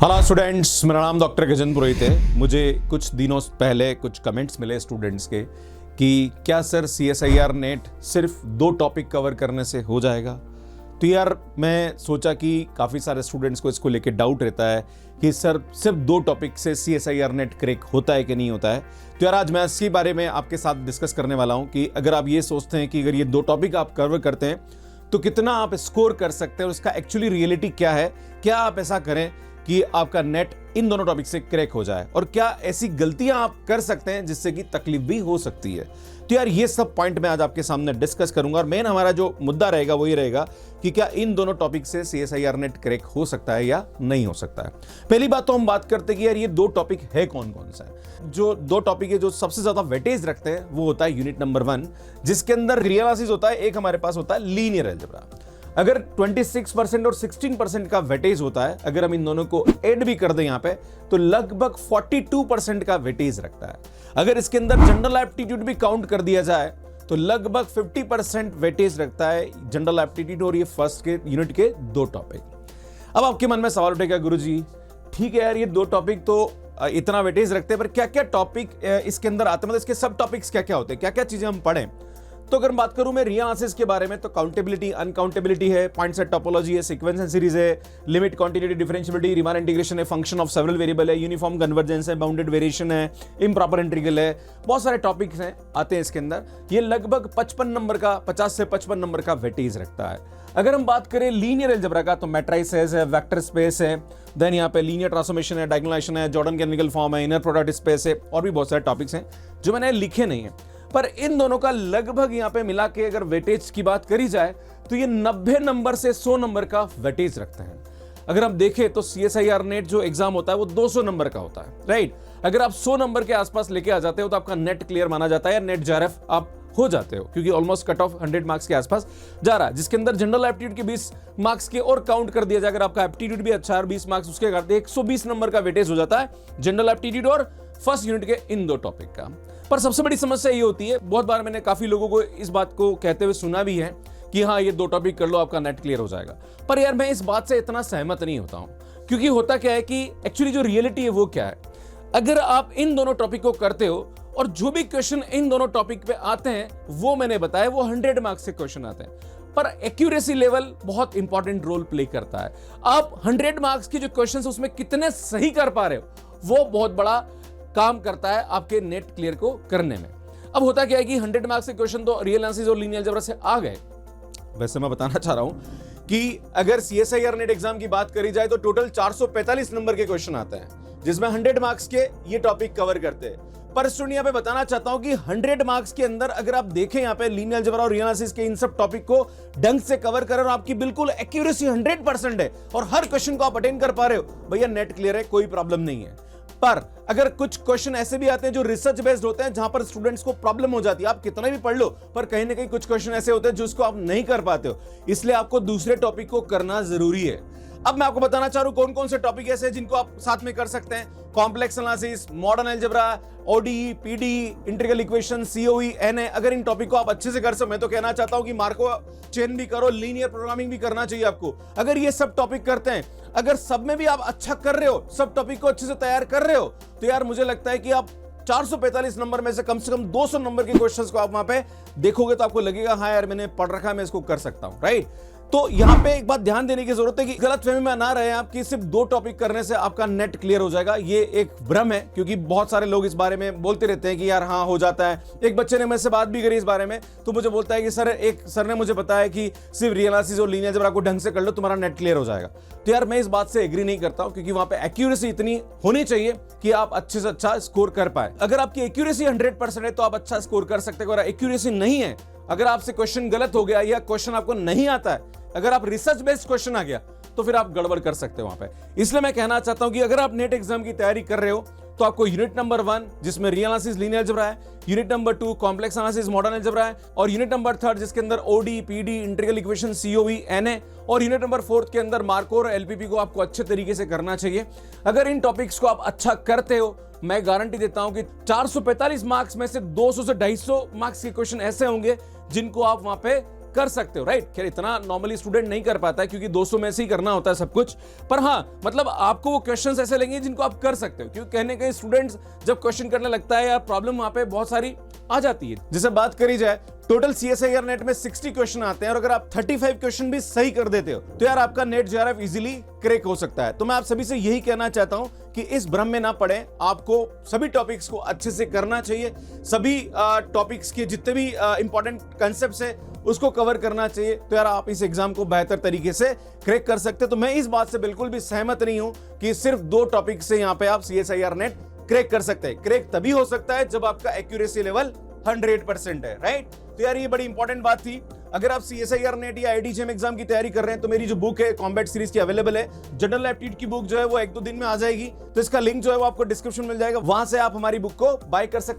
Hello students, मेरा नाम doctor Gajendra पुरोहित है। मुझे कुछ दिनों पहले कुछ कमेंट्स मिले स्टूडेंट्स के कि क्या सर CSIR नेट सिर्फ 2 टॉपिक कवर करने से हो जाएगा। तो यार मैं सोचा कि काफ़ी सारे स्टूडेंट्स को इसको लेके डाउट रहता है कि सर सिर्फ 2 टॉपिक से CSIR नेट क्रैक होता है कि नहीं होता है। तो यार आज मैं इसी बारे में आपके साथ डिस्कस करने वाला हूँ कि अगर आप ये सोचते हैं कि अगर ये 2 टॉपिक आप कवर करते हैं तो कितना आप स्कोर कर सकते हैं और उसका एक्चुअली रियलिटी क्या है, क्या आप ऐसा करें कि आपका नेट इन दोनों टॉपिक से क्रैक हो जाए और क्या ऐसी गलतियां आप कर सकते हैं जिससे कि तकलीफ भी हो सकती है। तो यार ये सब पॉइंट मैं आज आपके सामने डिस्कस करूंगा और मेन हमारा जो मुद्दा रहेगा वो ये रहेगा कि क्या इन दोनों टॉपिक से CSIR नेट क्रैक हो सकता है या नहीं हो सकता है। पहली बात तो हम बात करते हैं कि यार ये 2 टॉपिक है कौन कौन सा है। जो 2 टॉपिक है जो सबसे ज्यादा वेटेज रखते हैं वो होता है यूनिट नंबर 1, जिसके अंदर रियल एनालिसिस होता है, एक हमारे पास होता है लीनियर अलजेब्रा। अगर 26% और 16% का वेटेज होता है, अगर हम इन दोनों को ऐड भी कर दें यहां पे तो लगभग 42% का वेटेज रखता है। अगर इसके अंदर जनरल एप्टीट्यूड भी काउंट कर दिया जाए तो लगभग 50% वेटेज रखता है जनरल एप्टीट्यूड और ये फर्स्ट के यूनिट के 2 टॉपिक। अब आपके मन में सवाल उठेगा, गुरुजी ठीक है यार ये 2 टॉपिक तो इतना वेटेज रखते हैं, पर क्या क्या टॉपिक इसके अंदर आते हैं, मतलब इसके सब टॉपिक्स क्या क्या होते हैं, क्या क्या चीजें हम पढ़ें। तो अगर बात करूं मैं रियल एनालिसिस के बारे में तो काउंटेबिलिटी, अनकाउंटेबिलिटी है, पॉइंट सेट टोपोलॉजी है, सीक्वेंस एंड सीरीज है, limit, quantitative differentiability, Riemann integration है, फंक्शन ऑफ सेवरल वेरिएबल है, यूनिफॉर्म कन्वर्जेंस है, बाउंडेड वेरिएशन है, इम्प्रॉपर इंटीग्रल है, बहुत सारे टॉपिक्स हैं आते हैं इसके अंदर। ये लगभग 55 नंबर का, 50 से 55 नंबर का वेटेज रखता है। अगर हम बात करें लीनियर अलजेब्रा का तो मैट्रिसेस है, वेक्टर स्पेस है, देन यहाँ पे लीनियर ट्रांसफॉर्मेशन है, डायगोनलाइजेशन है, जॉर्डन कैनोनिकल फॉर्म है, इनर प्रोडक्ट स्पेस है और भी बहुत सारे टॉपिक्स हैं जो मैंने लिखे नहीं है। पर इन दोनों का लगभग यहां पे मिला के अगर वेटेज की बात करी जाए तो ये 90 नंबर से 100 नंबर का वेटेज रखते हैं। अगर हम देखें तो CSIR नेट जो एग्जाम होता है वो 200 नंबर का होता है, राइट। अगर आप 100 नंबर के आसपास लेके आ जाते हो तो आपका नेट क्लियर माना जाता है या नेट JRF आप हो जाते हो, क्योंकि ऑलमोस्ट कट ऑफ 100 मार्क्स के आसपास जा रहा है, जिसके अंदर जनरल एप्टीट्यूड के 20 मार्क्स के और काउंट कर दिया जाए। अगर आपका एप्टीट्यूड भी अच्छा है 20 मार्क्स उसके करते 120 नंबर का वेटेज हो जाता है जनरल एप्टीट्यूड और फर्स्ट यूनिट के इन 2 टॉपिक का। पर सबसे बड़ी समस्या ये होती है, बहुत बार मैंने काफी लोगों को इस बात को कहते हुए सुना भी है कि हाँ ये 2 टॉपिक कर लो आपका नेट क्लियर हो जाएगा। पर यार मैं इस बात से इतना सहमत नहीं होता हूं, क्योंकि होता क्या है कि एक्चुअली जो रियलिटी है वो क्या है। अगर आप इन दोनों टॉपिक को करते हो और जो भी क्वेश्चन इन दोनों टॉपिक पे आते हैं वो मैंने बताया वो 100 मार्क्स के क्वेश्चन आते हैं, पर एक्यूरेसी लेवल बहुत इंपॉर्टेंट रोल प्ले करता है। आप 100 मार्क्स के जो क्वेश्चन है उसमें कितने सही कर पा रहे हो वो बहुत बड़ा काम करता है आपके नेट क्लियर को करने में। अब होता क्या है कि 100 मार्क्स के क्वेश्चन तो रियल एनालिसिस और लीनियर अलजेब्रा से आ गए। वैसे मैं बताना चाह रहा हूं कि अगर CSIR नेट एग्जाम की बात करी जाए तो टोटल 445 नंबर के क्वेश्चन आते हैं, जिसमें 100 मार्क्स के ये टॉपिक कवर करते हैं। पर स्टूडेंट यहाँ पे बताना चाहता हूं कि 100 मार्क्स के अंदर अगर आप देखें यहाँ पे लीनियर अलजेब्रा और रियल एनालिसिस के इन सब टॉपिक को ढंग से कवर करें और आपकी बिल्कुल एक्यूरेसी 100% है और हर क्वेश्चन को आप अटेंड कर पा रहे हो, भैया नेट क्लियर है, कोई प्रॉब्लम नहीं है। पर अगर कुछ क्वेश्चन ऐसे भी आते हैं जो रिसर्च बेस्ड होते हैं जहां पर स्टूडेंट्स को प्रॉब्लम हो जाती है, आप कितना भी पढ़ लो पर कहीं ना कहीं कुछ क्वेश्चन ऐसे होते हैं जिसको आप नहीं कर पाते हो, इसलिए आपको दूसरे टॉपिक को करना जरूरी है। अब मैं आपको बताना चाह रहा हूं कौन कौन से टॉपिक ऐसे हैं जिनको आप साथ में कर सकते हैं। Complex analysis, modern algebra, ODE, PDE, integral equation, COE, NA। अगर इन टॉपिक को आप अच्छे से कर सकते, मैं तो कहना चाहता हूं कि मार्को चेन भी करो, लीनियर प्रोग्रामिंग भी करना चाहिए आपको। अगर ये सब टॉपिक करते हैं, अगर सब में भी आप अच्छा कर रहे हो, सब टॉपिक को अच्छे से तैयार कर रहे हो, तो यार मुझे लगता है कि आप 445 नंबर में से कम 200 नंबर के क्वेश्चंस को आप वहां पे देखोगे तो आपको लगेगा हाँ यार मैंने पढ़ रखा है, मैं इसको कर सकता हूं, राइट। तो यहां पे एक बात ध्यान देने की जरूरत है कि गलतफहमी में ना रहे आप कि सिर्फ 2 टॉपिक करने से आपका नेट क्लियर हो जाएगा। ये एक भ्रम है, क्योंकि बहुत सारे लोग इस बारे में बोलते रहते हैं कि यार हाँ हो जाता है। एक बच्चे ने मुझसे बात भी करी इस बारे में, तो मुझे बोलता है कि सर ने मुझे बताया कि सिर्फ रियल एनालिसिस और लीनियर अलजेब्रा को ढंग से कर लो तुम्हारा नेट क्लियर हो जाएगा। तो यार मैं इस बात से एग्री नहीं करता हूं, क्योंकि वहां पे एक्यूरेसी इतनी होनी चाहिए कि आप अच्छे से अच्छा स्कोर कर पाए। अगर आपकी एक्यूरेसी 100% है तो आप अच्छा स्कोर कर सकते हो। अगर एक्यूरेसी नहीं है, अगर आपसे क्वेश्चन गलत हो गया या क्वेश्चन आपको नहीं आता है, अगर आप रिसर्च बेस्ड क्वेश्चन आ गया तो फिर आप गड़बड़ कर सकते हो वहां पे। इसलिए मैं कहना चाहता हूं कि अगर आप नेट एग्जाम की तैयारी कर रहे हो तो आपको यूनिट नंबर 1 जिसमें रियल एनालिसिस, लीनियर अलजेब्रा है, unit number 2 complex analysis, modern algebra है, और यूनिट नंबर 3 जिसके अंदर ODE, PDE, integral equation, COE, NA, और यूनिट नंबर 4 के अंदर मार्को और LPP को आपको अच्छे तरीके से करना चाहिए। अगर इन टॉपिक्स को आप अच्छा करते हो, मैं गारंटी देता हूं कि 445 मार्क्स में से 200 से 250 मार्क्स के क्वेश्चन ऐसे होंगे जिनको आप वहां पे कर सकते हो, राइट? खैर इतना नॉर्मली स्टूडेंट नहीं कर पाता है क्योंकि 200 में से ही करना होता है सब कुछ, पर हाँ मतलब आपको वो क्वेश्चंस ऐसे लगेंगे जिनको आप कर सकते हो, क्योंकि कहने के स्टूडेंट्स जब क्वेश्चन करने लगता है यार प्रॉब्लम वहां पे बहुत सारी आ जाती है। जैसे बात करी जाए टोटल CSIR नेट में 60 क्वेश्चन आते हैं और अगर आप 35 क्वेश्चन भी सही कर देते हो तो यार आपका नेट JRF इजीली क्रैक हो सकता है। तो मैं आप सभी से यही कहना चाहता हूं कि इस भ्रम में ना पड़े, आपको सभी टॉपिक्स को अच्छे से करना चाहिए, सभी टॉपिक्स के जितने भी इंपॉर्टेंट कंसेप्ट्स है उसको कवर करना चाहिए, तो यार आप इस एग्जाम को बेहतर तरीके से क्रैक कर सकते हैं। तो मैं इस बात से बिल्कुल भी सहमत नहीं हूं कि सिर्फ 2 टॉपिक से यहां पे आप CSIR नेट क्रैक कर सकते हैं। क्रैक तभी हो सकता है जब आपका एक्यूरेसी लेवल 100% है, राइट? तो यार ये बड़ी इंपॉर्टेंट बात थी। अगर आप CSIR नेट या IIT-JEM एग्जाम की तैयारी कर रहे हैं तो मेरी जो बुक है कॉम्बैट सीरीज की अवेलेबल है। जनरल एप्टीट्यूड की बुक जो है वो 1-2 दिन में आ जाएगी, तो इसका लिंक जो है वो आपको डिस्क्रिप्शन मिल जाएगा, वहां से आप हमारी बुक को बाय कर सकते हैं।